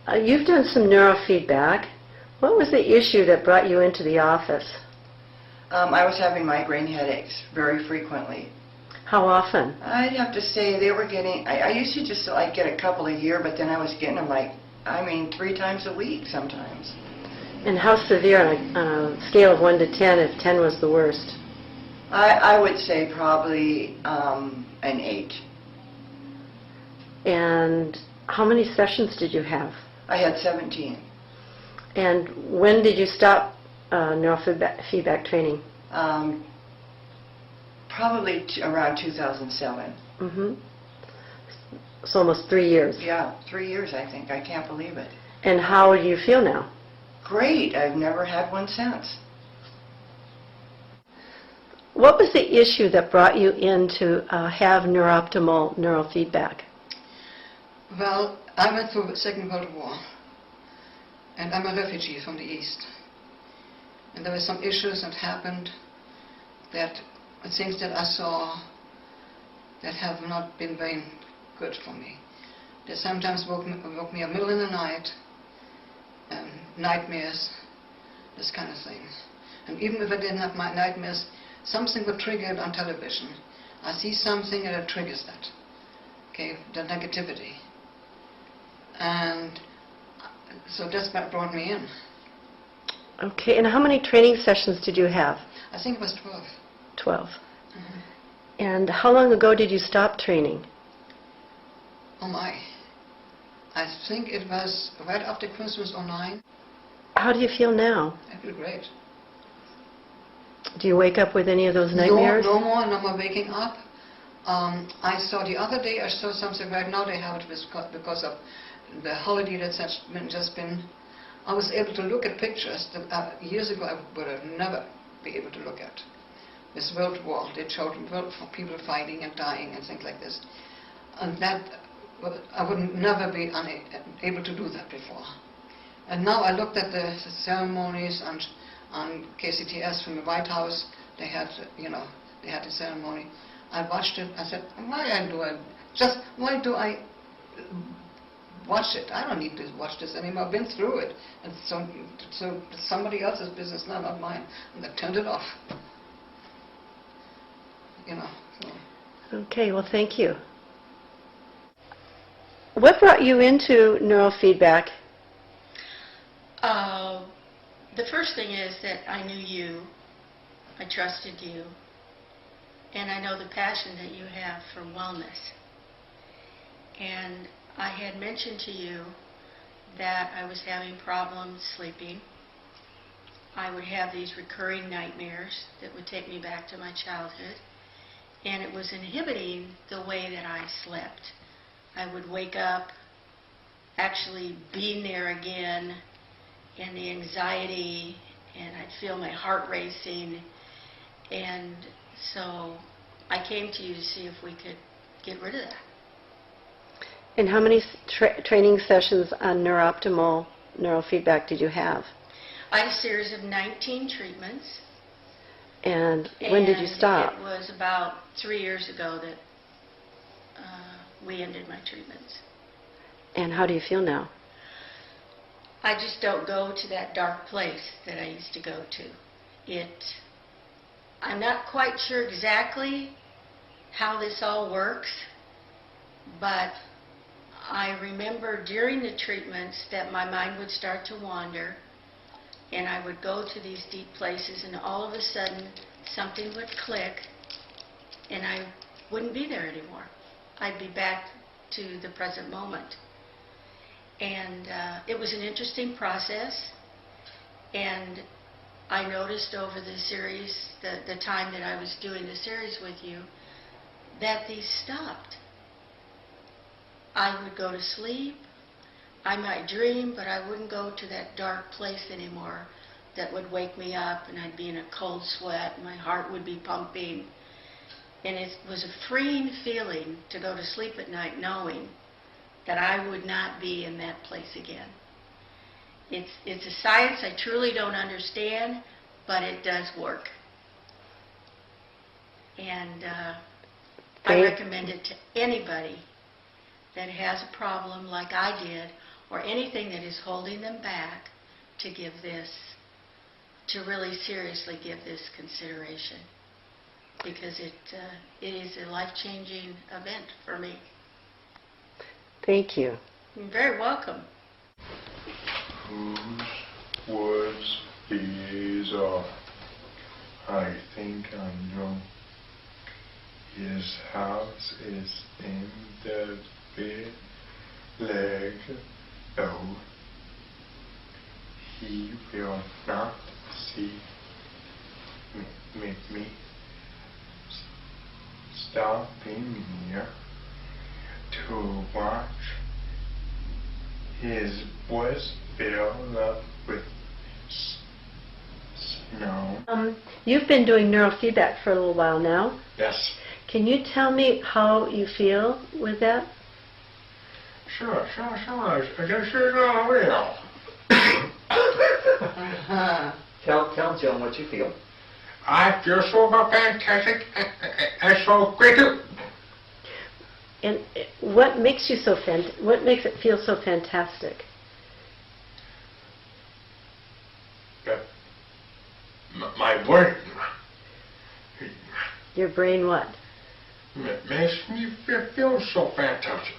You've done some neurofeedback. What was the issue that brought you into the office? I was having migraine headaches very frequently. How often? I'd have to say they were getting, I used to just like get a couple a year, but then I was getting them like, 3 times a week sometimes. And how severe on a scale of 1 to 10, if 10 was the worst? I would say probably an 8. And how many sessions did you have? I had 17. And when did you stop neurofeedback training? Probably around 2007. Mm-hmm. So almost 3 years. Yeah, 3 years I think. I can't believe it. And how do you feel now? Great. I've never had one since. What was the issue that brought you in to have NeurOptimal neurofeedback? Well, I went through the Second World War, and I'm a refugee from the East. And there were some issues that happened, things that I saw that have not been very good for me. They sometimes woke me up middle in the night, nightmares, this kind of thing. And even if I didn't have my nightmares, something would trigger it on television. I see something and it triggers that, okay, the negativity. And so that's what brought me in. Okay, and how many training sessions did you have? I think it was 12. 12. Mm-hmm. And how long ago did you stop training? Oh my. I think it was right after Christmas '09. How do you feel now? I feel great. Do you wake up with any of those nightmares? No more waking up. I saw the other day, I saw something right now, they have it because of the holiday that's just been. I was able to look at pictures that years ago I would have never been able to look at. This World War, they showed people fighting and dying and things like this. And that, I would never be able to do that before. And now I looked at the ceremonies on KCTS from the White House. They had the ceremony. I watched it. I said, why do I watch it? I don't need to watch this anymore. I've been through it. And so it's somebody else's business, not mine. And I turned it off. So. Okay, well, thank you. What brought you into neurofeedback? The first thing is that I knew you, I trusted you, and I know the passion that you have for wellness. And I had mentioned to you that I was having problems sleeping. I would have these recurring nightmares that would take me back to my childhood, and it was inhibiting the way that I slept. I would wake up actually being there again, and the anxiety, and I'd feel my heart racing. And so I came to you to see if we could get rid of that. And how many training sessions on NeurOptimal neurofeedback did you have? I had a series of 19 treatments. And when did you stop? It was about 3 years ago that we ended my treatments. And how do you feel now? I just don't go to that dark place that I used to go to. I'm not quite sure exactly how this all works, but I remember during the treatments that my mind would start to wander, and I would go to these deep places, and all of a sudden something would click, and I wouldn't be there anymore. I'd be back to the present moment. And it was an interesting process, and I noticed over the series, the time that I was doing the series with you, that these stopped. I would go to sleep, I might dream, but I wouldn't go to that dark place anymore that would wake me up, and I'd be in a cold sweat, and my heart would be pumping. And it was a freeing feeling to go to sleep at night knowing that I would not be in that place again. It's a science I truly don't understand, but it does work. And I recommend it to anybody that has a problem like I did, or anything that is holding them back to give this, to really seriously give this consideration, because it is a life-changing event for me. Thank you. You're very welcome. Whose woods these are? I think I know. His house is in the village, though. He will not see me stopping here to watch his woods fill up with snow. You've been doing neurofeedback for a little while now. Yes. Can you tell me how you feel with that? Sure. This is real. Tell Joan what you feel. I feel so fantastic and so great. And what makes you so what makes it feel so fantastic? My brain Your brain what? makes me feel so fantastic.